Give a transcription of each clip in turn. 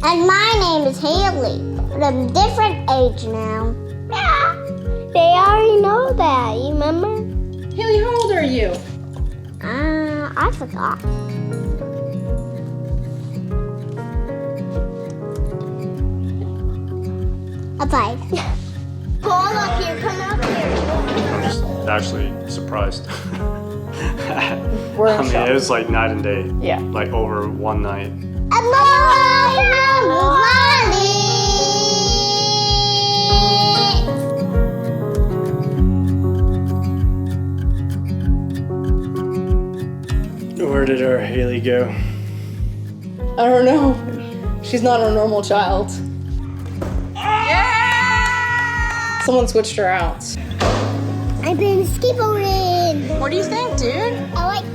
And my name is Haley, but I'm different age now. Yeah, they already know that, you remember? Haley, how old are you? I forgot. A 5. Come up here, come up here. I'm just actually surprised. We're in I mean, shock. it was like night and day. Yeah. Like over one night. Where did our Haley go? I don't know. She's not a normal child. Yeah! Someone switched her out. I've been skateboarding. What do you think, dude? I like.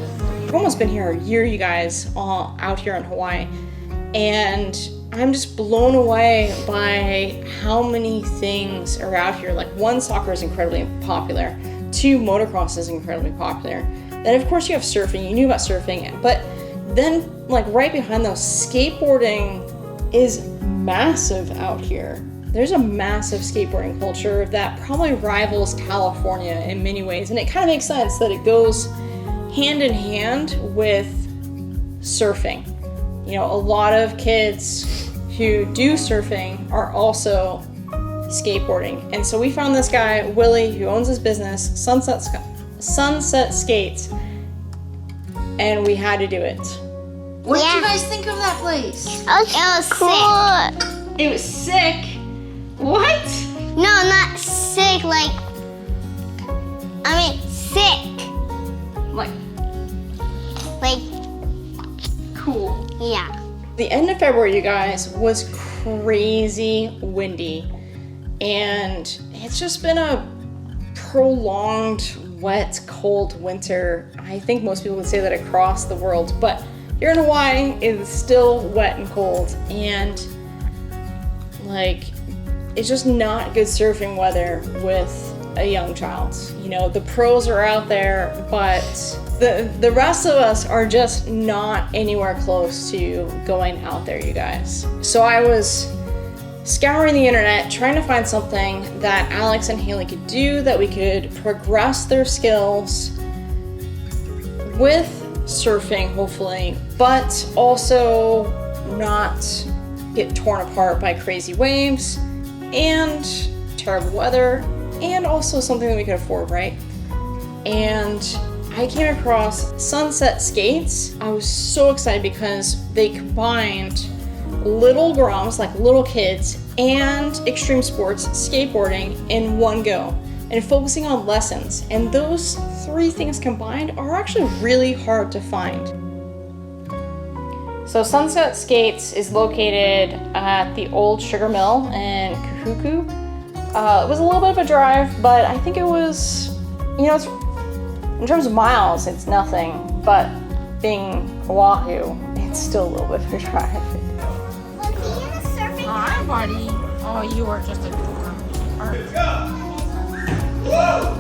I've almost been here a year, you guys, all out here in Hawaii. And I'm just blown away by how many things are out here. Like, 1, soccer is incredibly popular. 2, motocross is incredibly popular. Then of course you have surfing, you knew about surfing, but then like right behind those, skateboarding is massive out here. There's a massive skateboarding culture that probably rivals California in many ways, and it kind of makes sense that it goes hand in hand with surfing. You know, a lot of kids who do surfing are also skateboarding. And so we found this guy, Willy, who owns his business, Sunset Skates, and we had to do it. What did you guys think of that place? It was cool. It was sick. What? No, not sick, like, I mean sick. Like, cool. Yeah. The end of February, you guys, was crazy windy, and it's just been a prolonged, wet, cold winter. I think most people would say that across the world, but here in Hawaii, it's still wet and cold, and like, it's just not good surfing weather with a young child. You know, the pros are out there, but the rest of us are just not anywhere close to going out there, you guys. So I was scouring the internet, trying to find something that Alex and Haley could do that we could progress their skills with surfing, hopefully, but also not get torn apart by crazy waves and terrible weather, and also something that we could afford, right? And I came across Sunset Skates. I was so excited because they combined little grums, like little kids, and extreme sports, skateboarding in one go, and focusing on lessons. And those 3 things combined are actually really hard to find. So Sunset Skates is located at the old sugar mill in Kahuku. It was a little bit of a drive, but I think it was, you know, in terms of miles, it's nothing, but being Oahu, it's still a little bit of a drive. Hi, buddy. Oh, you are just a dork. Whoa!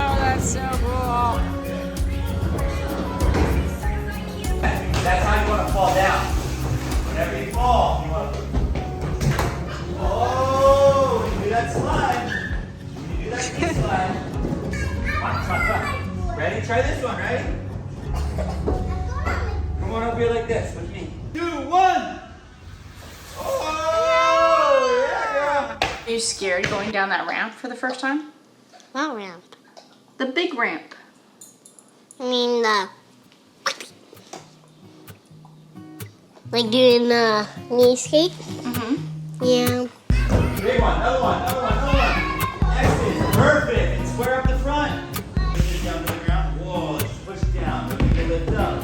Oh, that's so cool. That's how you want to fall down. Whenever you fall, you want to. Oh, you do that slide. You do that knee slide. Come on. Ready? Try this one, ready? Come on up here like this with me. 2, 1. Oh, yeah. Are you scared going down that ramp for the first time? What ramp? The big ramp. I mean, like doing the knee skate? Mm-hmm. Yeah. Big one, another one. Excellent, perfect. And square up the front. Push it down to the ground. Whoa, just push it down. Look at you lift up.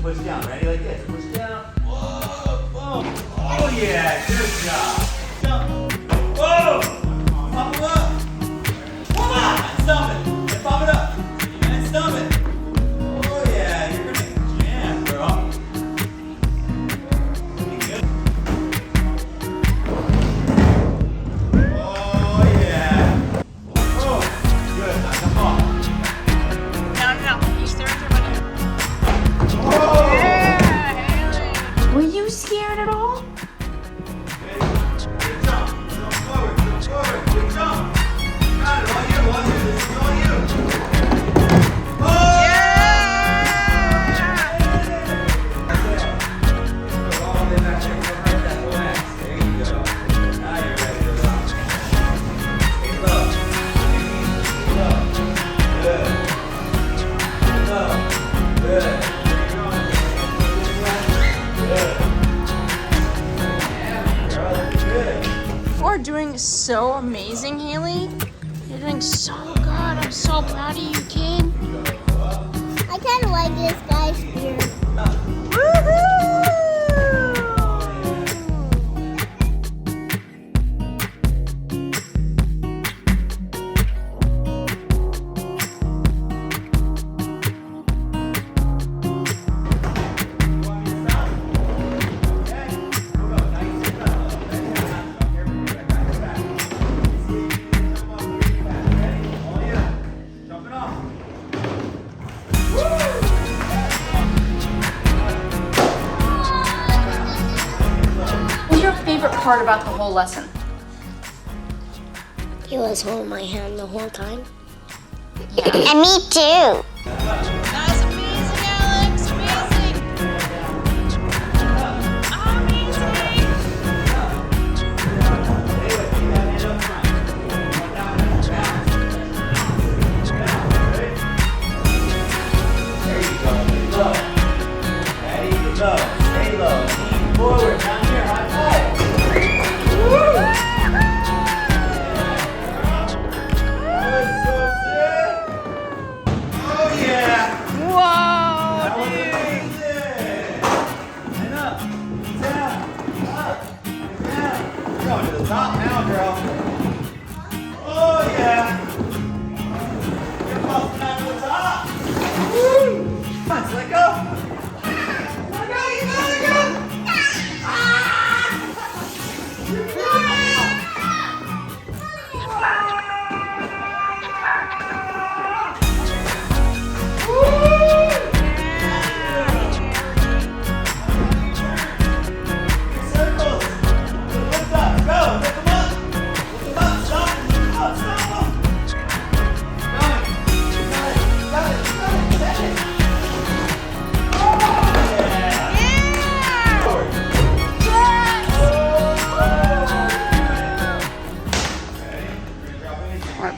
Push down, ready like this. Push down. Whoa, boom. Oh yeah, good job. Jump. Whoa, pop it up. Come on, stomp it. And pop it up. And stomp it. Oh yeah, you're gonna jam, bro. Pretty good. Oh yeah. Oh, good. Now come on. No. You start your buddy. Oh! Yeah, Haley. doing so amazing, Haley. You're doing so good. I'm so proud of you, kid. I kind of like this guy's beard. What's your favorite part about the whole lesson? He was holding my hand the whole time. And me too. That was amazing, Alex. Amazing. Stay low. Lean forward. Down here. High five. That was so sick. Oh yeah. Whoa, That was amazing. And up. Down. Up. Down. You're going to the top now, girl. Oh yeah. You're busting out to the top. Woo. Come on, let go.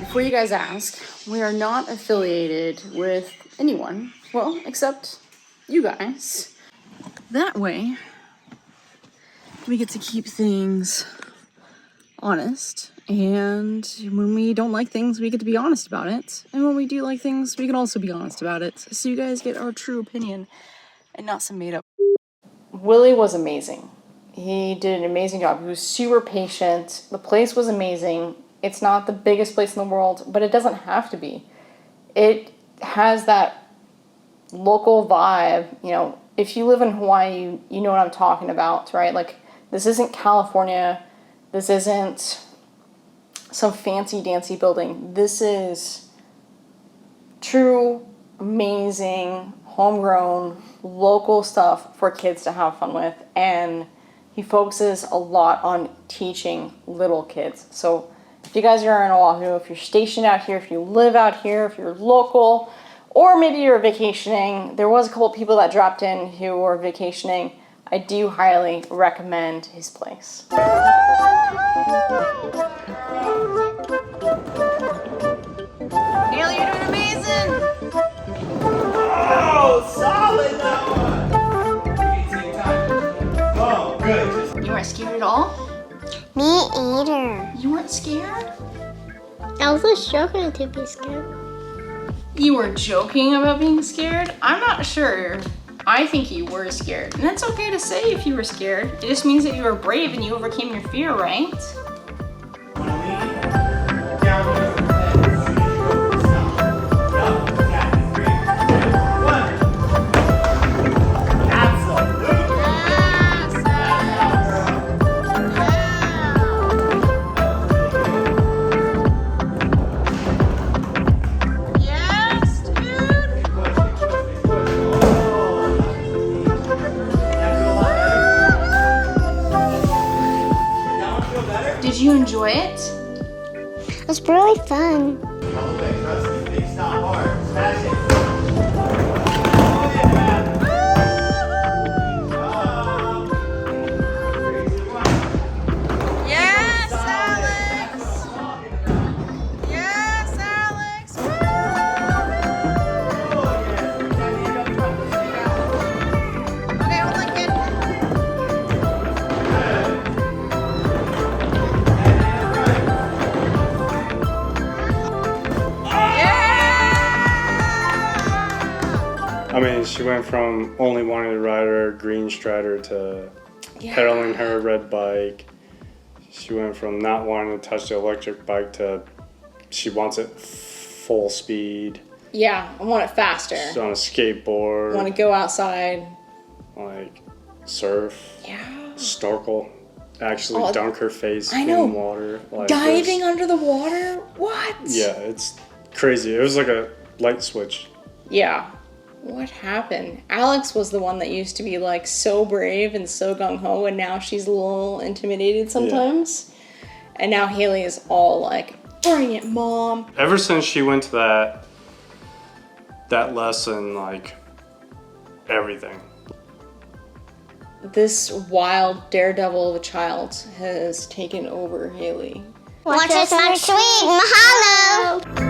Before you guys ask, we are not affiliated with anyone, well, except you guys. That way, we get to keep things honest, and when we don't like things, we get to be honest about it, and when we do like things, we can also be honest about it, so you guys get our true opinion and not some made up. Willy was amazing. He did an amazing job. He was super patient. The place was amazing. It's not the biggest place in the world, but it doesn't have to be. It has that local vibe. You know, if you live in Hawaii, you know what I'm talking about, right? Like, this isn't California. This isn't some fancy dancy building. This is true, amazing, homegrown, local stuff for kids to have fun with. And he focuses a lot on teaching little kids. So if you guys are in Oahu, if you're stationed out here, if you live out here, if you're local, or maybe you're vacationing, there was a couple people that dropped in who were vacationing. I do highly recommend his place. Haley, you're doing amazing! Oh, solid that one. You can take time. Oh, good. You weren't scared at all? Me either. You weren't scared? I was just joking to be scared. You were joking about being scared? I'm not sure. I think you were scared. And that's okay to say if you were scared. It just means that you were brave and you overcame your fear, right? Did you enjoy it? It was really fun. Yes, Alex! Yes, Alex! Okay, hold on, kid. I mean, she went from only wanting to ride her green strider to pedaling her red bike. She went from not wanting to touch the electric bike to she wants it full speed. Yeah, I want it faster. She's on a skateboard. I want to go outside. Like surf. Yeah. Snorkel. Actually dunk her face in water. Like diving under the water? What? Yeah, it's crazy. It was like a light switch. Yeah. What happened? Alex was the one that used to be like so brave and so gung-ho, and now she's a little intimidated sometimes. Yeah. And now Haley is all like, bring it, Mom. Ever since she went to that lesson, like, everything. This wild daredevil of a child has taken over Haley. Watch us next week. Mahalo!